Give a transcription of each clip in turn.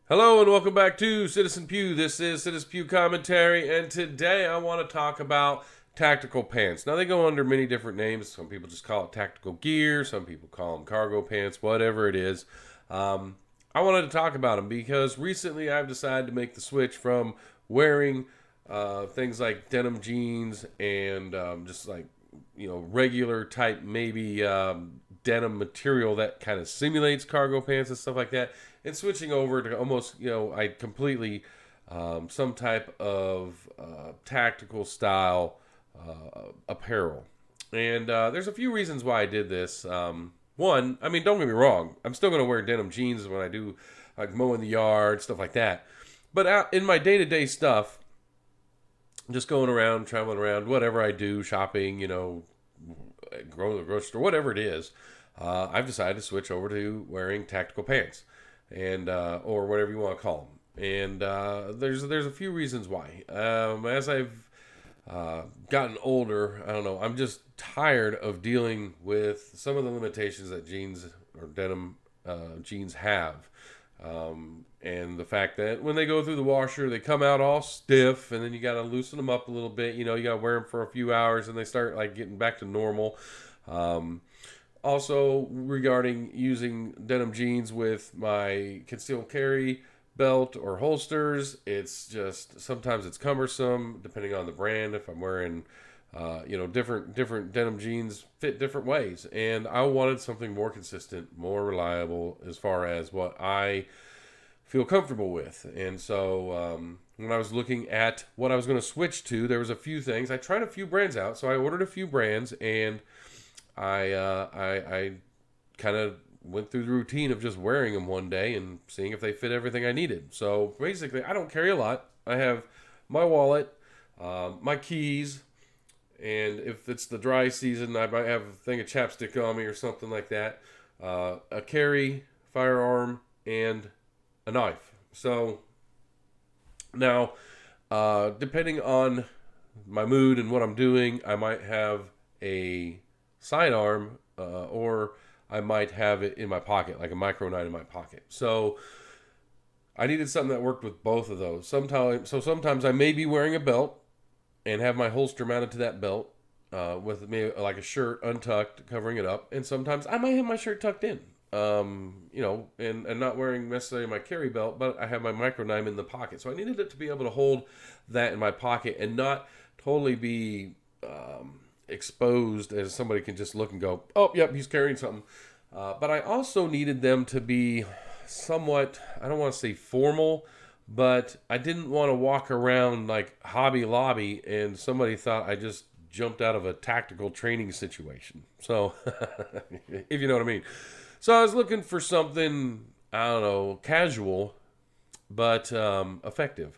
Hello and welcome back to Citizen Pew. This is Citizen Pew Commentary, and today I want to talk about tactical pants. Now, they go under many different names. Some people just call it tactical gear, some people call them cargo pants, whatever it is. I wanted to talk about them because recently I've decided to make the switch from wearing things like denim jeans and just like, regular type, maybe denim material that kind of simulates cargo pants and stuff like that, and switching over to almost, I completely some type of tactical style apparel. And there's a few reasons why I did this. One, I mean, don't get me wrong, I'm still going to wear denim jeans when I do like mowing the yard, stuff like that. But out in my day-to-day stuff, just going around, traveling around, whatever I do, shopping, going to the grocery store, whatever it is, I've decided to switch over to wearing tactical pants, and or whatever you want to call them. And there's a few reasons why. As I've gotten older, I don't know, I'm just tired of dealing with some of the limitations that jeans or denim jeans have. And the fact that when they go through the washer, they come out all stiff, and then you got to loosen them up a little bit. You got to wear them for a few hours, and they start like getting back to normal. Also, regarding using denim jeans with my concealed carry belt or holsters, it's just sometimes it's cumbersome depending on the brand. If I'm wearing, different denim jeans fit different ways, and I wanted something more consistent, more reliable as far as what I feel comfortable with. And so when I was looking at what I was going to switch to, there was a few things. I tried a few brands out, so I ordered a few brands, and I kind of went through the routine of just wearing them one day and seeing if they fit everything I needed. So basically, I don't carry a lot. I have my wallet, my keys, and if it's the dry season, I might have a thing of chapstick on me or something like that. A carry, firearm, and a knife. So now, depending on my mood and what I'm doing, I might have a sidearm, or I might have it in my pocket, like a micro nine in my pocket. So I needed something that worked with both of those. Sometimes I may be wearing a belt and have my holster mounted to that belt, with me like a shirt untucked, covering it up. And sometimes I might have my shirt tucked in, and not wearing necessarily my carry belt, but I have my micro nine in the pocket. So I needed it to be able to hold that in my pocket and not totally be exposed, as somebody can just look and go, oh, yep, he's carrying something. But I also needed them to be somewhat, I don't want to say formal, but I didn't want to walk around like Hobby Lobby and somebody thought I just jumped out of a tactical training situation. So, if you know what I mean. So I was looking for something, I don't know, casual, but effective.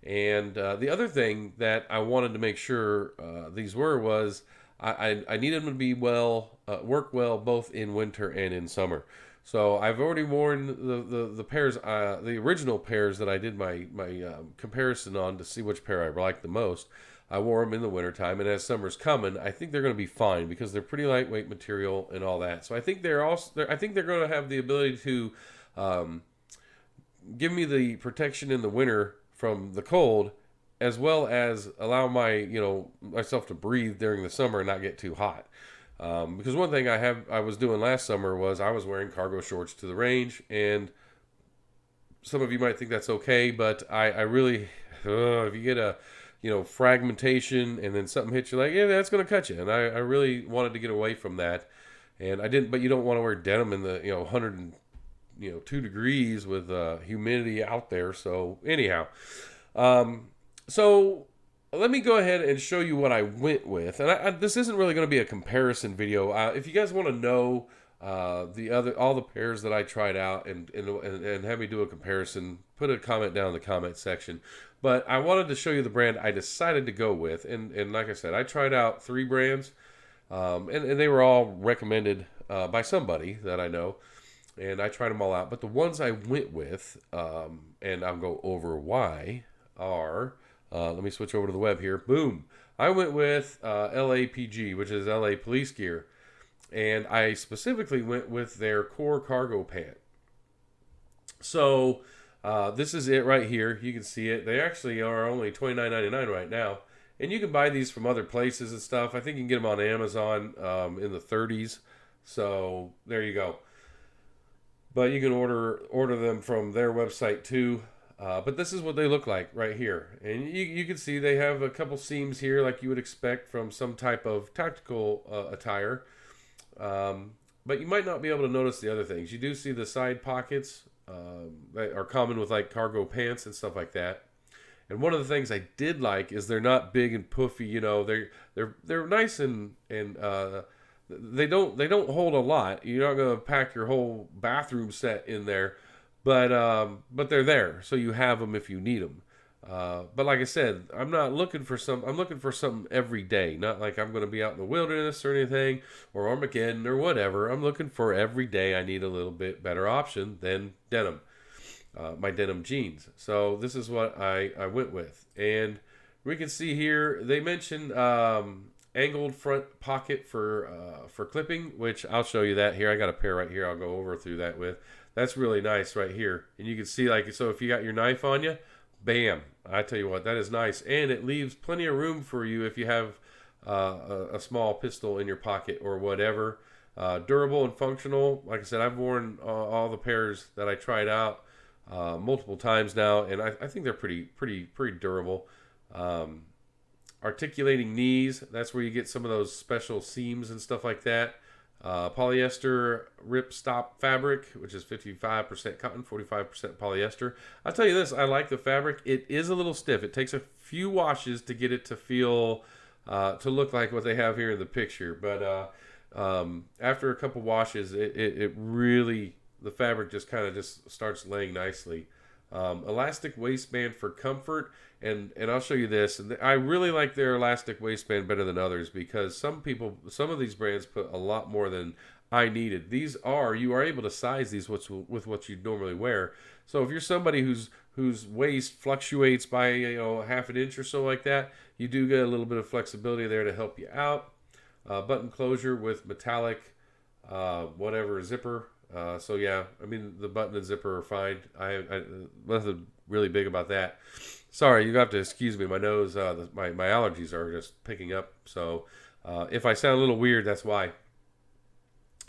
And the other thing that I wanted to make sure these was I needed them to be work well both in winter and in summer. So I've already worn the pairs, the original pairs that I did my comparison on to see which pair I liked the most. I wore them in the wintertime, and as summer's coming, I think they're going to be fine because they're pretty lightweight material and all that. So I think I think they're going to have the ability to give me the protection in the winter from the cold, as well as allow myself to breathe during the summer and not get too hot. Because one thing I was doing last summer was I was wearing cargo shorts to the range, and some of you might think that's okay, but I really, if you get a fragmentation and then something hits you, like, yeah, that's going to cut you. And I really wanted to get away from that, and I didn't. But you don't want to wear denim in the 102 degrees with humidity out there. So anyhow, so let me go ahead and show you what I went with. And this isn't really going to be a comparison video. If you guys want to know all the pairs that I tried out and have me do a comparison, put a comment down in the comment section. But I wanted to show you the brand I decided to go with. And like I said, I tried out 3 brands, and they were all recommended by somebody that I know. And I tried them all out. But the ones I went with, and I'll go over why, are, let me switch over to the web here. Boom. I went with LAPG, which is LA Police Gear. And I specifically went with their core cargo pant. So This is it right here. You can see it. They actually are only $29.99 right now. And you can buy these from other places and stuff. I think you can get them on Amazon in the 30s. So there you go. But you can order them from their website too. But this is what they look like right here. And you can see they have a couple seams here like you would expect from some type of tactical attire. But you might not be able to notice the other things. You do see the side pockets that are common with like cargo pants and stuff like that. And one of the things I did like is they're not big and puffy. You know, they're nice and they don't hold a lot. You're not gonna pack your whole bathroom set in there, but they're there, so you have them if you need them. But like I said, I'm not looking for some. I'm looking for something every day. Not like I'm going to be out in the wilderness or anything, or Armageddon or whatever. I'm looking for every day. I need a little bit better option than denim, my denim jeans. So this is what I went with, and we can see here they mentioned angled front pocket for clipping, which I'll show you that here. I got a pair right here. I'll go over through that with. That's really nice right here, and you can see like so if you got your knife on you. Bam! I tell you what, that is nice, and it leaves plenty of room for you if you have a small pistol in your pocket or whatever. Durable and functional. Like I said, I've worn all the pairs that I tried out multiple times now, and I think they're pretty durable. Articulating knees. That's where you get some of those special seams and stuff like that. Polyester rip stop fabric, which is 55% cotton, 45% polyester. I'll tell you this, I like the fabric. It is a little stiff. It takes a few washes to get it to feel, to look like what they have here in the picture. But after a couple washes, it really, the fabric just kind of just starts laying nicely. Elastic waistband for comfort, and I'll show you this. And I really like their elastic waistband better than others because some of these brands put a lot more than I needed. You are able to size these with what you normally wear. So if you're somebody whose waist fluctuates by half an inch or so like that, you do get a little bit of flexibility there to help you out. Button closure with metallic whatever zipper. So yeah, I mean the button and zipper are fine. I nothing really big about that. Sorry, you have to excuse me. My nose, my allergies are just picking up. So if I sound a little weird, that's why.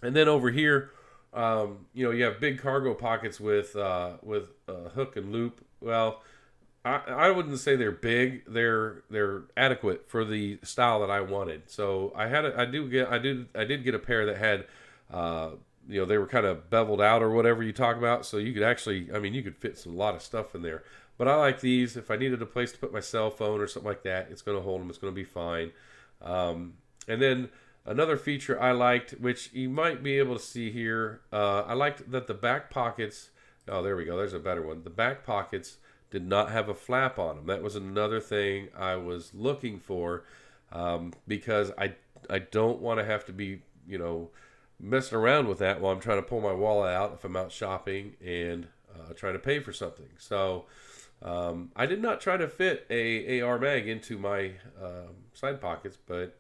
And then over here, you have big cargo pockets with hook and loop. Well, I wouldn't say they're big. They're adequate for the style that I wanted. So I did get a pair that had. They were kind of beveled out or whatever you talk about. So you could actually, you could fit a lot of stuff in there. But I like these. If I needed a place to put my cell phone or something like that, it's going to hold them. It's going to be fine. And then another feature I liked, which you might be able to see here, I liked that the back pockets, oh, there we go. There's a better one. The back pockets did not have a flap on them. That was another thing I was looking for because I don't want to have to be, messing around with that while I'm trying to pull my wallet out if I'm out shopping and trying to pay for something. So I did not try to fit a AR mag into my side pockets, but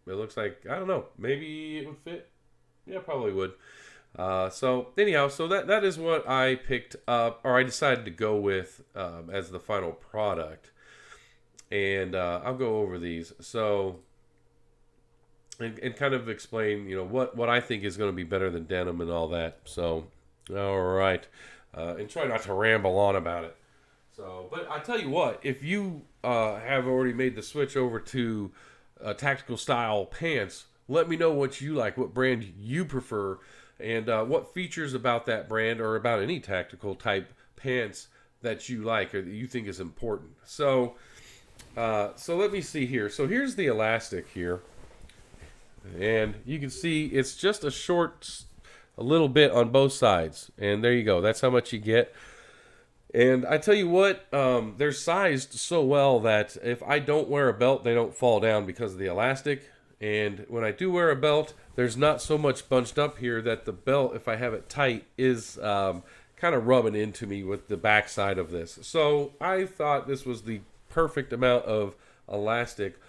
it looks like, I don't know, maybe it would fit. Yeah, probably would. So anyhow, so that is what I picked up, or I decided to go with as the final product. And I'll go over these. So and kind of explain, what I think is going to be better than denim and all that. So, all right. And try not to ramble on about it. So, but I tell you what, if you have already made the switch over to tactical style pants, let me know what you like, what brand you prefer, and what features about that brand or about any tactical type pants that you like or that you think is important. So let me see here. So here's the elastic here. And you can see it's just a little bit on both sides. And there you go. That's how much you get. And I tell you what, they're sized so well that if I don't wear a belt, they don't fall down because of the elastic. And when I do wear a belt, there's not so much bunched up here that the belt, if I have it tight, is kind of rubbing into me with the back side of this. So I thought this was the perfect amount of elastic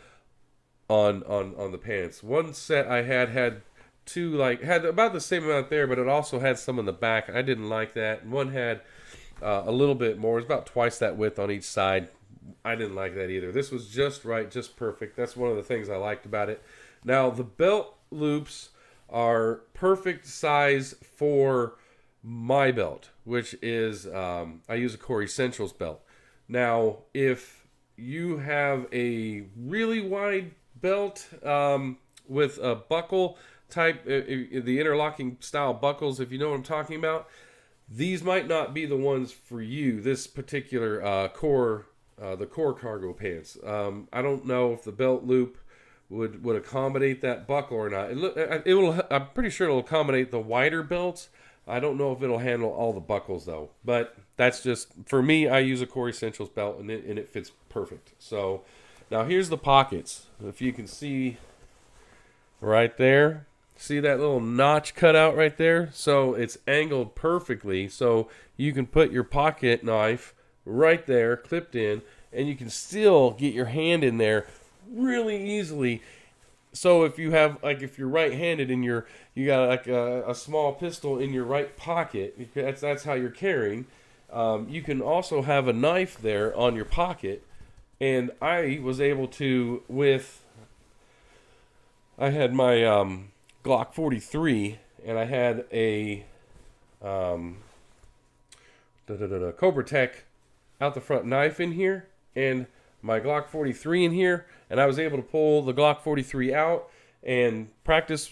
on the pants. One set I had two, had about the same amount there, but it also had some in the back. I didn't like that. And one had a little bit more. It's about twice that width on each side. I didn't like that either. This was just right, just perfect. That's one of the things I liked about it. Now, the belt loops are perfect size for my belt, which is, I use a Core Essentials belt. Now, if you have a really wide belt with a buckle type, the interlocking style buckles, if you know what I'm talking about, these might not be the ones for you. This particular the Core cargo pants. I don't know if the belt loop would accommodate that buckle or not. It will. I'm pretty sure it'll accommodate the wider belts. I don't know if it'll handle all the buckles though. But that's just for me. I use a Core Essentials belt and it fits perfect. So now here's the pockets. If you can see right there. See that little notch cut out right there? So it's angled perfectly so you can put your pocket knife right there, clipped in, and you can still get your hand in there really easily. So if you have, like, if you're right-handed and you got like a small pistol in your right pocket, that's how you're carrying. You can also have a knife there on your pocket, and I was able to I had my Glock 43, and I had a Cobra Tech out the front knife in here, and my Glock 43 in here, and I was able to pull the Glock 43 out and practice,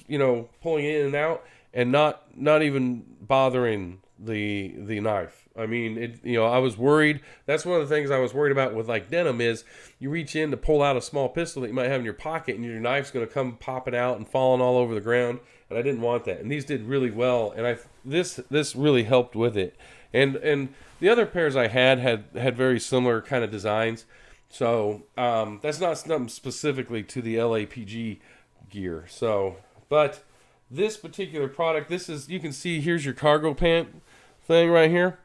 pulling it in and out, and not even bothering the knife. I mean, I was worried. That's one of the things I was worried about with like denim is you reach in to pull out a small pistol that you might have in your pocket, and your knife's going to come popping out and falling all over the ground. And I didn't want that. And these did really well, and this really helped with it. And the other pairs I had very similar kind of designs. So that's not something specifically to the LAPG gear. So, but this particular product, you can see here's your cargo pant thing right here.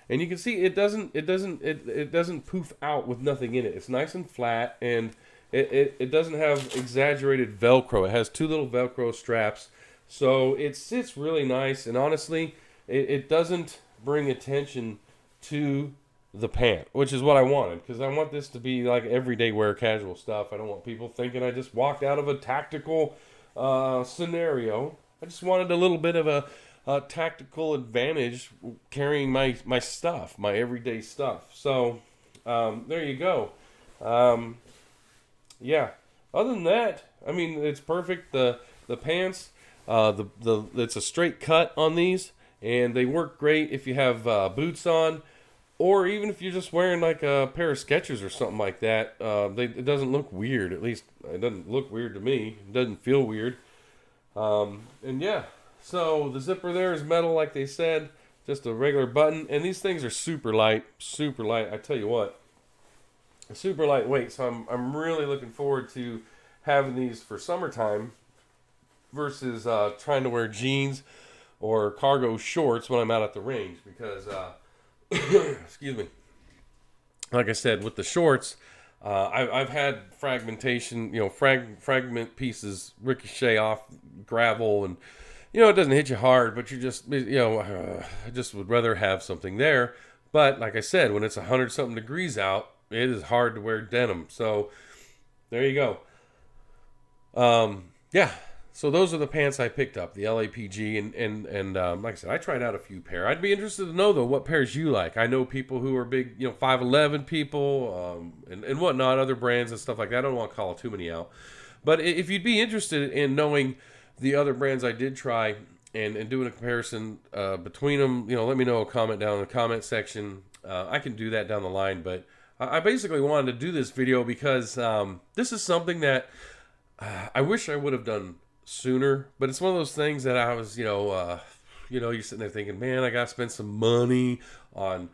And you can see it doesn't poof out with nothing in it. It's nice and flat, and it doesn't have exaggerated Velcro. It has two little Velcro straps, so it sits really nice. And honestly, it doesn't bring attention to the pant, which is what I wanted, because I want this to be like everyday wear, casual stuff. I don't want people thinking I just walked out of a tactical scenario. I just wanted a little bit of a tactical advantage carrying my stuff, my everyday stuff. So there you go. Yeah. Other than that, I mean, it's perfect. The pants, it's a straight cut on these, and they work great if you have boots on, or even if you're just wearing like a pair of Skechers or something like that. It doesn't look weird. At least it doesn't look weird to me. It doesn't feel weird. And yeah. So the zipper there is metal, like they said, just a regular button. And these things are super light, super light. I tell you what, super lightweight. So I'm really looking forward to having these for summertime versus trying to wear jeans or cargo shorts when I'm out at the range. Because, excuse me, like I said, with the shorts, I've had fragmentation, fragment pieces ricochet off gravel, and it doesn't hit you hard, but you just, I just would rather have something there. But like I said, when it's 100-something degrees out, it is hard to wear denim. So there you go. Yeah. So those are the pants I picked up, the LAPG, and like I said, I tried out a few pair. I'd be interested to know though what pairs you like. I know people who are big, 5'11" people, and whatnot, other brands and stuff like that. I don't want to call too many out, but if you'd be interested in knowing the other brands I did try and doing a comparison between them, let me know. A comment down in the comment section. I can do that down the line, but I basically wanted to do this video because this is something that I wish I would have done sooner. But it's one of those things that I was, you're sitting there thinking, man, I gotta spend some money on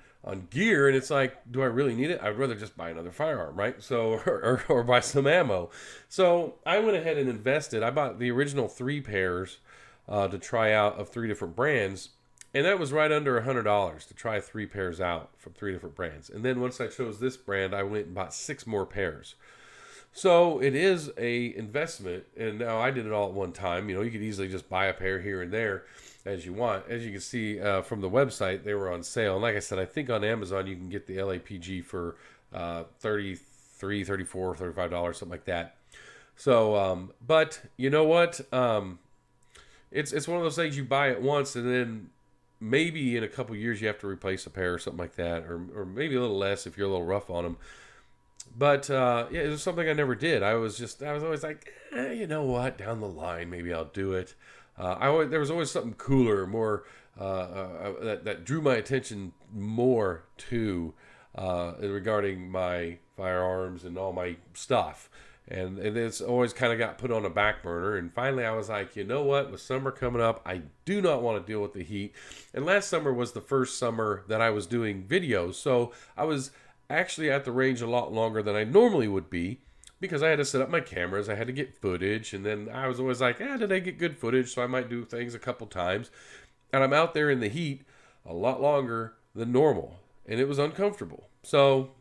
gear, and it's like, do I really need it? I'd rather just buy another firearm, right? So, or buy some ammo. So I went ahead and invested. I bought the original 3 pairs to try out of 3 different brands, and that was right under $100 to try 3 pairs out from 3 different brands. And then once I chose this brand, I went and bought 6 more pairs. So it is a investment, and now I did it all at one time. You know, you could easily just buy a pair here and there as you want. As you can see from the website, they were on sale. And like I said, I think on Amazon you can get the LAPG for $33, $34, $35, something like that. So, but you know what? It's one of those things you buy it once, and then maybe in a couple years you have to replace a pair or something like that, or maybe a little less if you're a little rough on them. But yeah, it was something I never did. I was always like, you know what? Down the line, maybe I'll do it. There was always something cooler, more that drew my attention more to regarding my firearms and all my stuff. And it's always kind of got put on a back burner. And finally, I was like, you know what? With summer coming up, I do not want to deal with the heat. And last summer was the first summer that I was doing videos, so I was actually at the range a lot longer than I normally would be because I had to set up my cameras, I had to get footage, and then I was always like, did I get good footage? So I might do things a couple times. And I'm out there in the heat a lot longer than normal, and it was uncomfortable. So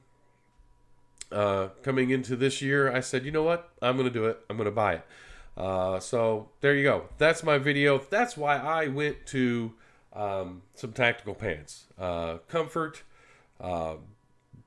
coming into this year, I said, you know what? I'm going to do it. I'm going to buy it. So there you go. That's my video. That's why I went to some tactical pants. Comfort,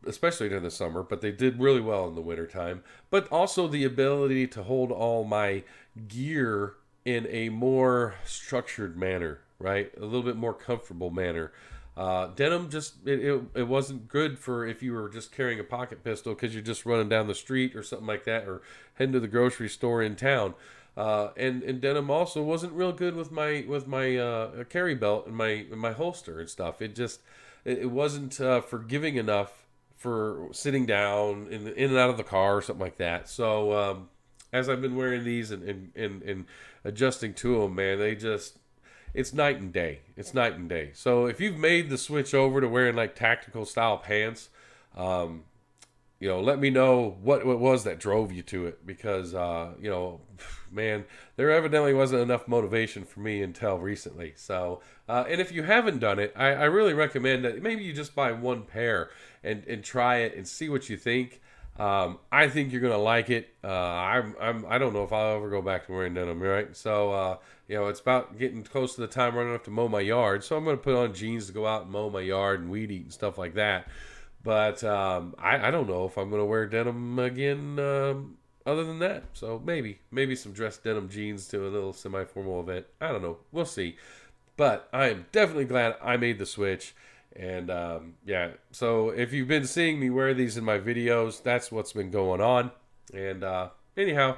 especially during the summer, but they did really well in the wintertime. But also the ability to hold all my gear in a more structured manner, right? A little bit more comfortable manner. Denim just it wasn't good for if you were just carrying a pocket pistol because you're just running down the street or something like that, or heading to the grocery store in town. And denim also wasn't real good with my carry belt and my holster and stuff. It wasn't forgiving enough for sitting down in and out of the car or something like that. So as I've been wearing these and adjusting to them, man, it's night and day. It's night and day. So if you've made the switch over to wearing like tactical style pants, let me know what it was that drove you to it, because, man, there evidently wasn't enough motivation for me until recently. So, and if you haven't done it, I really recommend that maybe you just buy one pair and try it and see what you think. I think you're gonna like it. I don't know if I'll ever go back to wearing denim, right? So, it's about getting close to the time running up to mow my yard. So I'm gonna put on jeans to go out and mow my yard and weed eat and stuff like that. But I don't know if I'm gonna wear denim again. Other than that, so maybe some dress denim jeans to a little semi-formal event. I don't know. We'll see. But I am definitely glad I made the switch. And so if you've been seeing me wear these in my videos, that's what's been going on. And anyhow,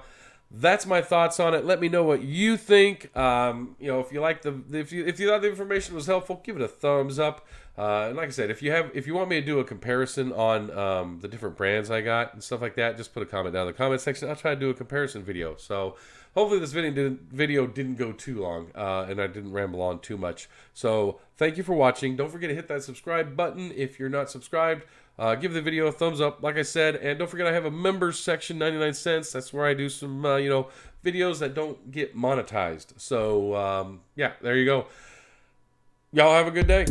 that's my thoughts on it. Let me know what you think. If you like if you thought the information was helpful, give it a thumbs up. And like I said, if you want me to do a comparison on the different brands I got and stuff like that, just put a comment down in the comment section. I'll try to do a comparison video. So hopefully this video didn't go too long and I didn't ramble on too much. So thank you for watching. Don't forget to hit that subscribe button if you're not subscribed. Give the video a thumbs up, like I said, and don't forget I have a members section, 99 cents. That's where I do some, videos that don't get monetized. So, there you go. Y'all have a good day.